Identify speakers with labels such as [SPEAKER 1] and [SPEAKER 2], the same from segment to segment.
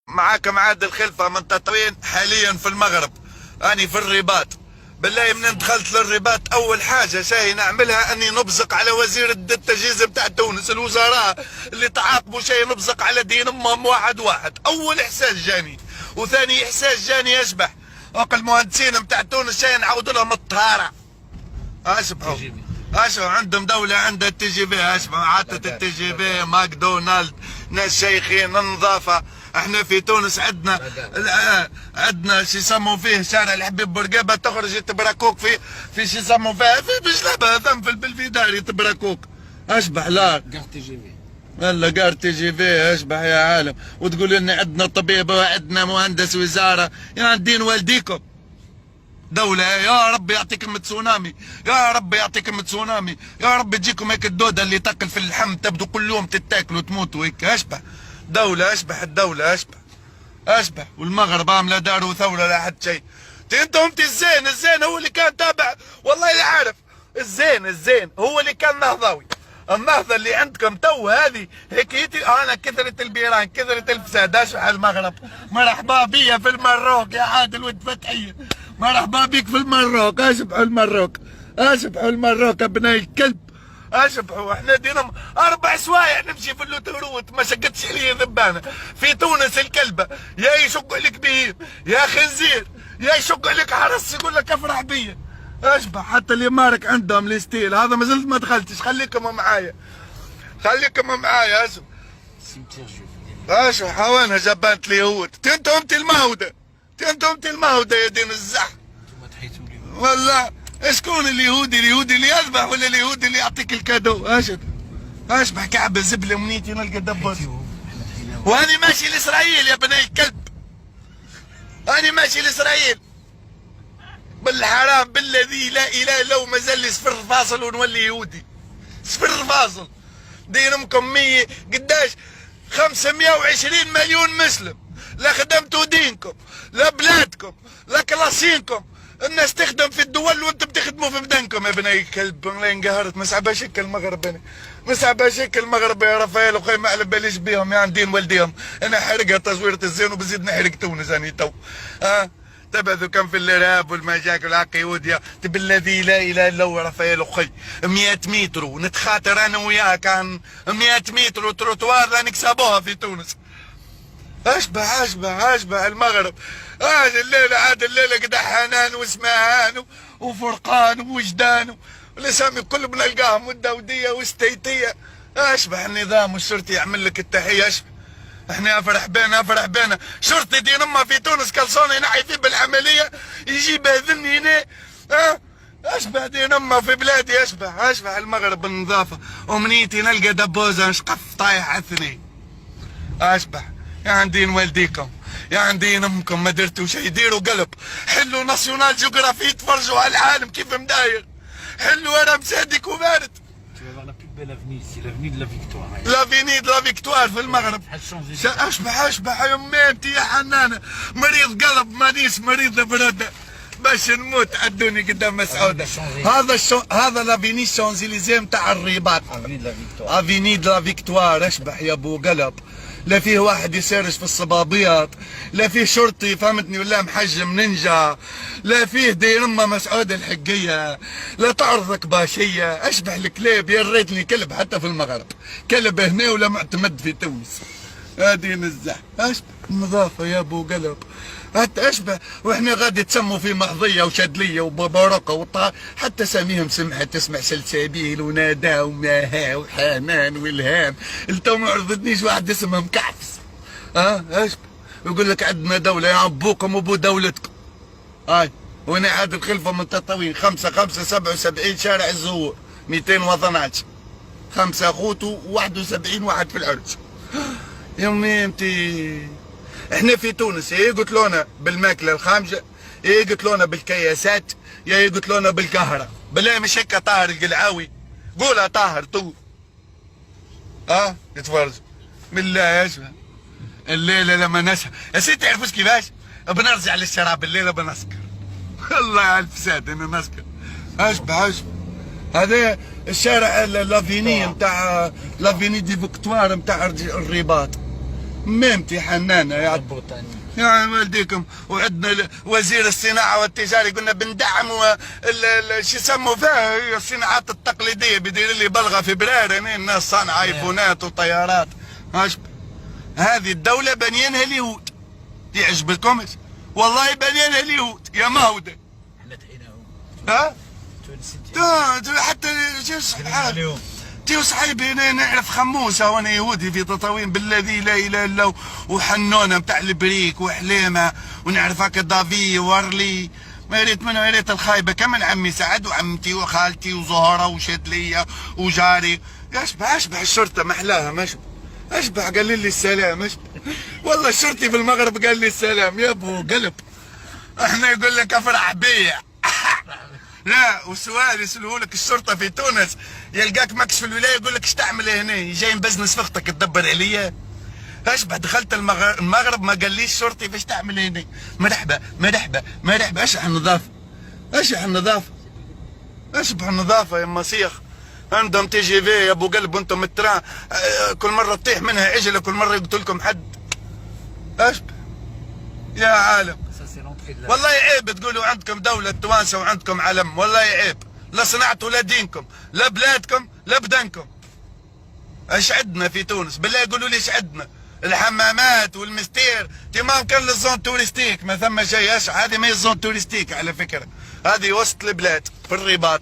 [SPEAKER 1] معاكم عادل خلفة من تطوين حاليا في المغرب. أني في الرباط. بالله من دخلت للرباط أول حاجة شاي نعملها أني نبزق على وزير التجهيز بتاع تونس، الوزراء اللي تعاقبوا شاي نبزق على دين أمهم واحد واحد. أول إحساس جاني، وثاني إحساس جاني أشبح المهندسين بتاع تونس شاي نعاود لهم الطهارة. أشبحوا عندهم دولة عندها التي جي في، أشبحوا عطت التي جي في ماكدونالد، ناس شيخين النظافة. احنا في تونس عندنا شو يسموا فيه شارع الحبيب بورقيبه، تخرج تبراكوك في شو يسموا فيه في بجلبه ثم في البلفيداري تبراكوك. اشبح لا
[SPEAKER 2] قار تي جي في،
[SPEAKER 1] هلا قار تي جي في. اشبح يا عالم، وتقول لنا عندنا طبيب وعندنا مهندس وزاره، يا دين والديكم دولة. يا رب يعطيكم تسونامي، يا رب يعطيكم تسونامي، يا رب تجيكم هيك الدودة اللي تاكل في اللحم تبدو كل يوم تتاكلوا وتموتوا هيك. اشبح دولة، اشبح الدولة، اشبح والمغرب عاملة دار وثورة لا حد شيء. انتم الزين هو اللي كان تابع، والله لا عارف. الزين هو اللي كان نهضوي. النهضة اللي عندكم تو هذه هيك انا كثرة البيران كثرة الفساد. اشبح المغرب، مرحبا بيا في المروك يا عادل ولد فتحية، مرحبا بيك في المروك. اشبحوا المروك ابناء الكلب. اشبحوا احنا دينا 4 سوايع نمشي في اللوتروت ما شقتش علي ذبانه. في تونس الكلبه يا يشق عليك بهيم يا خنزير، يا يشق عليك حرس يقول لك افرح بيا. اشبح حتى اليمارك عندهم الستيل هذا ما زلت ما دخلتش. خليكم معايا اشبح وينها جبانة اليهود. انتم المهودة يا دين الزح. والله شكون اليهودي اللي يذبح ولا اليهودي اللي يعطيك الكادو؟ اشبح كعب الزبله منيتي نلقى دبوس. واني ماشي لاسرائيل يا بني الكلب، اني ماشي لاسرائيل بالحرام بالذي لا اله الا هو. مازال لي صفر فاصل ونولي يهودي. صفر فاصل. دين امكم 100 قداش 520 مليون مسلم. لا خدمتوا دينكم لا بلادكم لا كلاسينكم. الناس تخدم في الدول وانتم بتخدموا في بدنكم يا بني الكلب. الله انقهرت. ما صعباش هيك المغرب، انا ما صعباش هيك المغرب يا رفايل وخي ما على باليش بيهم يا دين والديهم. انا حرقها تصويرة الزين وبزيد نحرق تونس اني تو. تبعثوا كم في الارهاب والمشاكل عقيوديا بالذي لا اله الا هو. رفايل اخي 100 متر ونتخاطر انا وياك عن 100 متر وتروتوار لا نكسبوها في تونس. اشبح المغرب. الليله عاد الليله قد حنان واسمهان وفرقان ووجدان والاسامي كل بنلقاهم والداوديه والستيتيه. اشبح النظام والشرطي يعمل لك التحيه. اشبح احنا افرح بينا شرطي دين امه في تونس كلصوني ينحي فيه بالعمليه يجي باذني هنا. اشبح دين امه في بلادي. اشبح المغرب بالنظافه ومنيتي نلقى دبوزه نشقف طايح عثني. اشبح يا دين والديكم يا دين امكم ما درتوا شي. ديروا قلب، حلوا ناسيونال جيوغرافي تفرجوا على العالم كيف مداير. حلوا انا مصدق وبارد. لافيني دو لا فيكتوار في المغرب. اشبح يا امي انت يا حنانه مريض قلب مانيش مريض برده باش نموت عدوني قدام مسعوده. هذا لافيني شونزيليزي نتاع الرباط. افيني دو لا فيكتوار. اشبح يا ابو قلب، لا فيه واحد يسرش في الصبابيط، لا فيه شرطي فهمتني ولا محجم نينجا، لا فيه دير امه مسعود الحقيه، لا تعرضك باشيه. اشبح الكلاب يا ريتني كلب حتى في المغرب، كلب هنا ولا معتمد في تونس. هادي نزح. اشبح النظافه يا ابو قلب. حتى اشبه واحنا غادي تسموا في محظيه وشدليه وبرقه حتى ساميهم سمحه تسمع سلسبيل ونادى وماها وحنان والهام. انتو ما عرضتنيش واحد اسمه مكعفس. اشبه يقول لك عندنا دوله يا ابوكم وابو دولتكم. وانا عادل خلفه من تطاوين 5/5/77 شارع الزهور 212 5 اخوت و71 واحد في العرج. يمي انتي احنا في تونس يا يقتلونا بالماكله الخامجه، يا يقتلونا بالكياسات، يا يقتلونا بالكهرة. بالله مش هيك طاهر القلعاوي؟ قولها طاهر تو. يتفرج بالله يا شباب. الليله لما نسهر يا سيدي تعرفوش كيفاش؟ بنرجع للشراب الليله بنسكر. الله على الفساد انا نسكر. اشبح هذا الشارع لافيني نتاع لافيني دي فيكتوار نتاع الرباط. ميمتي حنانه يا يا والديكم. وعندنا وزير الصناعه والتجاره قلنا بندعم شو يسموا فيها الصناعات التقليديه، بدير لي بلغه فبراير هنا الناس صانعه ايفونات وطيارات. هذه الدوله بنيانها اليهود، يعجبكمش؟ والله بنيانها اليهود يا مهوده.
[SPEAKER 2] احنا تحيناهم.
[SPEAKER 1] ها؟ حتى سبحان تيو صاحبي انا نعرف خموسه وانا يهودي في تطاوين بالذي لا اله الا هو، وحنونه نتاع البريك وحليمه، ونعرف هكا دافي وارلي. ما ريت منه يا ريت الخايبه كمان عمي سعد وعمتي وخالتي وزهره وشادليه وجاري. اشبح الشرطه محلاها مشبع. اشبح قال لي السلام اشبح. والله الشرطي في المغرب قال لي السلام يا ابو قلب. احنا يقول لك افرح بيا. لا والسؤال يسألوه لك الشرطه في تونس يلقاك ماكش في الولايه يقول لك ايش تعمل هنا؟ جاي نبزنس في اختك تدبر عليا؟ اشبح دخلت المغرب ما قاليش شرطي فاش تعمل هنا؟ مرحبا مرحبا مرحبا. اشبح النظافه اشبح النظافه اشبح النظافه يا مصيخ. عندهم تي جي في يا ابو قلب وانتم التران كل مره تطيح منها عجله، كل مره يقتلكم حد. اشبح يا عالم. والله عيب تقولوا عندكم دولة توانسة وعندكم علم، والله عيب. لا صنعتوا لا دينكم لا بلادكم لا بدنكم. ايش عندنا في تونس؟ بالله يقولوا لي ايش عندنا؟ الحمامات والمستير تمام كان للزون توريستيك ما ثم شيء. ايش هذه؟ ما هي الزون توريستيك على فكرة، هذه وسط البلاد في الرباط.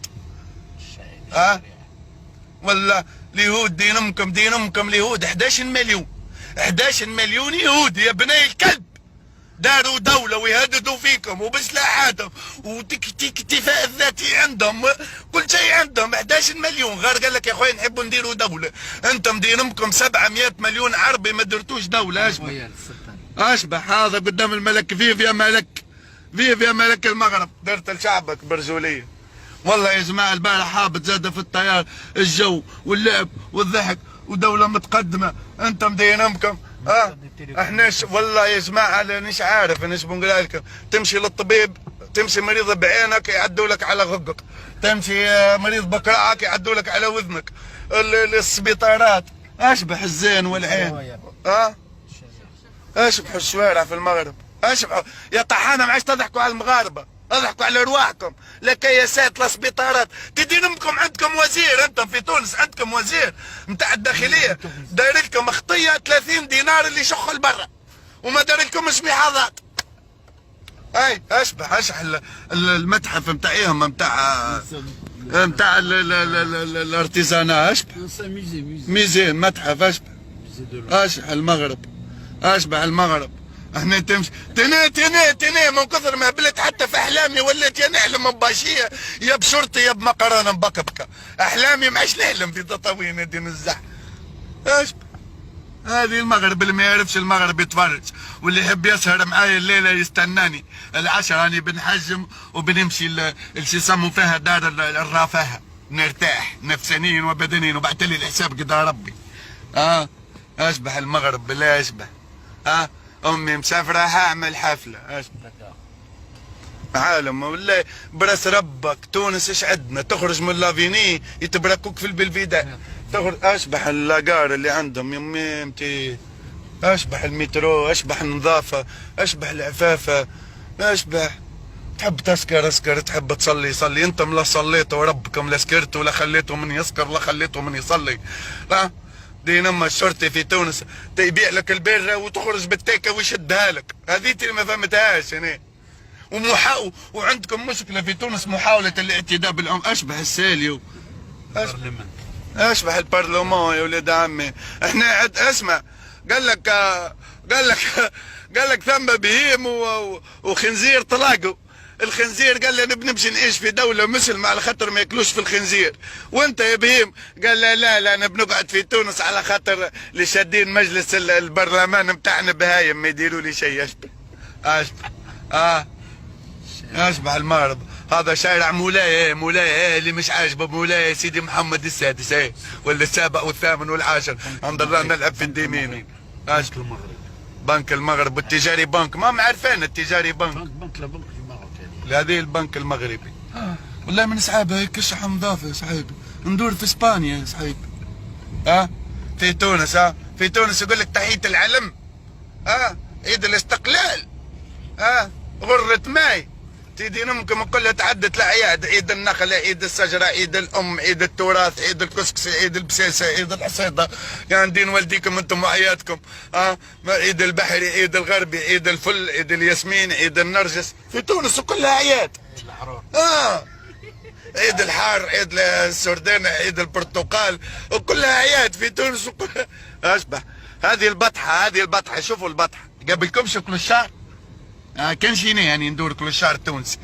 [SPEAKER 1] ولا اليهود دين امكم دين امكم اليهود 11 مليون 11 مليون يهودي يا بني الكلب. داروا دولة ويهددوا فيكم وبسلاحاتهم واكتفاء الذاتي عندهم كل شيء عندهم. 11 مليون غير قال لك يا اخوي نحبوا نديروا دولة. انتم دين امكم 700 مليون عربي ما درتوش دولة. اشبح هذا قدام الملك. فيف يا ملك فيف يا ملك المغرب. درت لشعبك برجولية. والله يا جماعة البارح هابط زاد في الطيار الجو واللعب والضحك ودولة متقدمة. انتم دين امكم احنا والله يا جماعه انا مش عارف انا ايش بنقول لكم. تمشي للطبيب تمشي مريض بعينك يعدوا لك على غقك، تمشي مريض بكراعك يعدوا لك على وذنك. السبيطارات اشبح الزين والعين. اشبحوا الشوارع في المغرب. اشبحوا يا طحانه ما عادش تضحكوا على المغاربه، اضحكوا على ارواحكم. لا كياسات لا سبيطارات. تدين امكم عندكم وزير، انتم في تونس عندكم وزير نتاع الداخليه داير لكم خطيه 30 دينار اللي يشخوا لبرا وما دار لكمش ملاحظات. اي اشبح المتحف نتاعهم نتاع الارتيزانا. اشبح ميزي متحف. اشبح المغرب اشبح المغرب. احنا تمشي تني من كثر ما بلت حتى في احلامي وليت يا نحلم بباشيه يا بشرطي يا بمقرانه مبكبكه. احلامي ما عادش نحلم في تطاوين دين الزح. ايش هذه المغرب اللي ما يعرفش المغرب يتفرج، واللي يحب يسهر معايا الليله يستناني العشرة راني بنحجم وبنمشي شو يسموا فيها دار الرفاهه، نرتاح نفسانيا وبدنيا وبعت لي الحساب قدام ربي. اشبح المغرب بالله اشبح. امي مسافره هعمل حفله. عالم والله براس ربك. تونس ايش عندنا؟ تخرج من لافيني يتبركوك في البلفيدان. تخرج اشبح اللاقار اللي عندهم يميمتي. اشبح المترو اشبح النظافه اشبح العفافه اشبح. تحب تسكر اسكر، تحب تصلي صلي. انتم لا صليتوا ربكم لا سكرتوا لا خليتوا من يسكر لا خليتوا من يصلي. دين اما الشرطي في تونس يبيع لك البيره وتخرج بالتيكه ويشدها لك. هذيتي اللي ما فهمتهاش انا. وعندكم مشكله في تونس محاوله الاعتداء بالام. اشبح الساليو اشبح البرلمان يا ولاد عمي. احنا اسمع قال لك ثم بهيم وخنزير طلاقوا. الخنزير قال لي نمشي نعيش في دوله مسلمه على خاطر ما ياكلوش في الخنزير. وانت يا بهيم قال لا انا بنقعد في تونس على خاطر اللي شادين مجلس البرلمان نتاعنا بهايم ما يديروا لي شيء. اشبح اشبح المغرب. هذا شارع مولاي اللي مش عاجبه مولاي سيدي محمد السادس ولا السابع والثامن والعاشر. الحمد لله نلعب في الديمين. بنك المغرب والتجاري بنك ما عارفين التجاري بنك هذه البنك المغربي. والله من صحابه هيك كشح نظافه يا صحيبي. ندور في اسبانيا يا صحيبي. في تونس في تونس يقول لك تحيه العلم عيد الاستقلال، غرة ماي تيدين امكم كلها تعدت الاعياد، عيد النخله، عيد الشجره، عيد الام، عيد التراث، عيد الكسكسي، عيد البسيسه، عيد الحصيده، يعني دين والديكم انتم واعيادكم. عيد البحري، عيد الغربي، عيد الفل، عيد الياسمين، عيد النرجس، في تونس كلها اعياد. عيد الحار، عيد السردانه، عيد البرتقال، وكلها اعياد في تونس وكلها اشبه. هذه البطحه، شوفوا البطحه قبلكمش كل شهر. كان جيني يعني ندور كل شهر تونسي.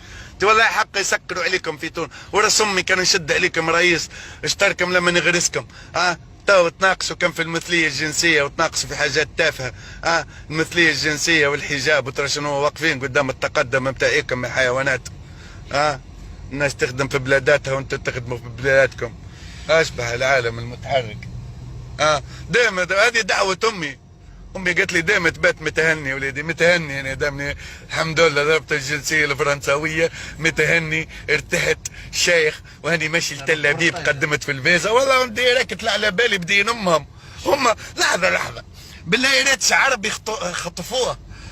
[SPEAKER 1] والله حق يسكروا عليكم في تونس، ورا امي كان نشد عليكم رئيس اشتركم لما نغرسكم. تو تناقصوا كم في المثليه الجنسيه وتناقصوا في حاجات تافهه. المثليه الجنسيه والحجاب وترى شنو واقفين قدام التقدم نتاعكم يا حيوانات. الناس تخدم في بلاداتها وانتم تخدموا في بلاداتكم. اشبه العالم المتحرك. دائما هذه دعوه امي قالت لي دائما تبات متهني وليدي، متهني انا دامني الحمد لله ضربت الجنسيه الفرنسويه، متهني ارتحت شيخ وهاني ماشي لتل ابيب قدمت في الفيزا. والله ديريكت لا على بالي بدين امهم. هم لحظه بالله يا ريت عربي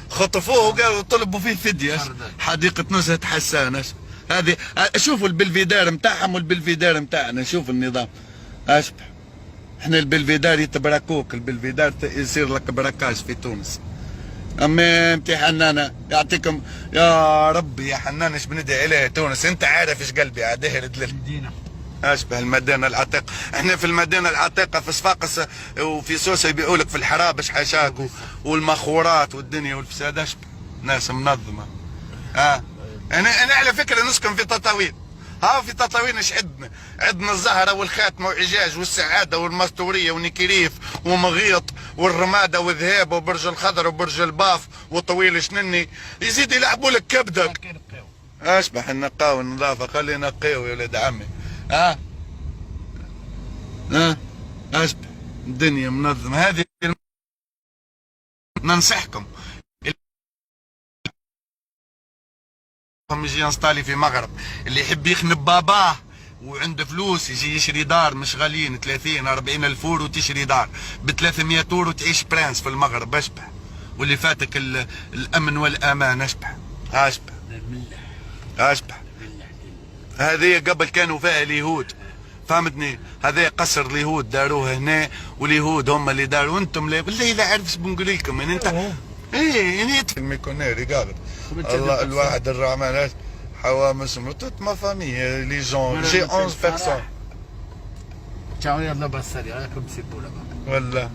[SPEAKER 1] خطفوه وقالوا طلبوا فيه فديه. حديقه نزهه حسان. هذه شوفوا البلفيدار نتاعهم والبلفيدار نتاعنا، شوفوا النظام اشبه. احنا البلفيدار يتبركوك، البلفيدار يصير لك براكاج في تونس. اما انت حنانه يعطيكم يا ربي يا حنان ايش بندعي عليها تونس. انت عارف ايش قلبي عاد المدينه اشبه المدينه العتيقه. احنا في المدينه العتيقه في صفاقس وفي سوسه يبيعوا لك في الحرابش حاشاك والمخورات والدنيا والفساد اشبه. ناس منظمه. انا على فكره نسكن في تطاوين. في تطاوين ايش عندنا الزهره والخاتمه وعجاج والسعاده والمستوريه ونكريف ومغيط والرماده وذهاب وبرج الخضر وبرج الباف وطويل شنني، يزيد يلعبوا لك كبدك. اشبح النقاوه والنظافه، خلينا نقيو يا ولاد عمي. اشبح الدنيا منظمه. هذه ننصحكم يجي ينسطالي في مغرب، اللي يحب يخنب باباه وعنده فلوس يجي يشري دار مش غاليين 30 40 الف اورو، تشري دار ب 300 اورو تعيش برانس في المغرب اشبه. واللي فاتك الامن والامان اشبه. هذه قبل كانوا فيها اليهود، فهمتني؟ هذا قصر اليهود داروه هنا، واليهود هم اللي داروا. انتم بالله لا عارف ايش بنقول لكم يعني. انت يعني الميكونيري قالت الله الواحد الرحمن حوامس toute ma famille les gens j'ai 11 personnes.
[SPEAKER 2] Ciao, yalla bassari, comme c'est beau là-bas.
[SPEAKER 1] Voilà.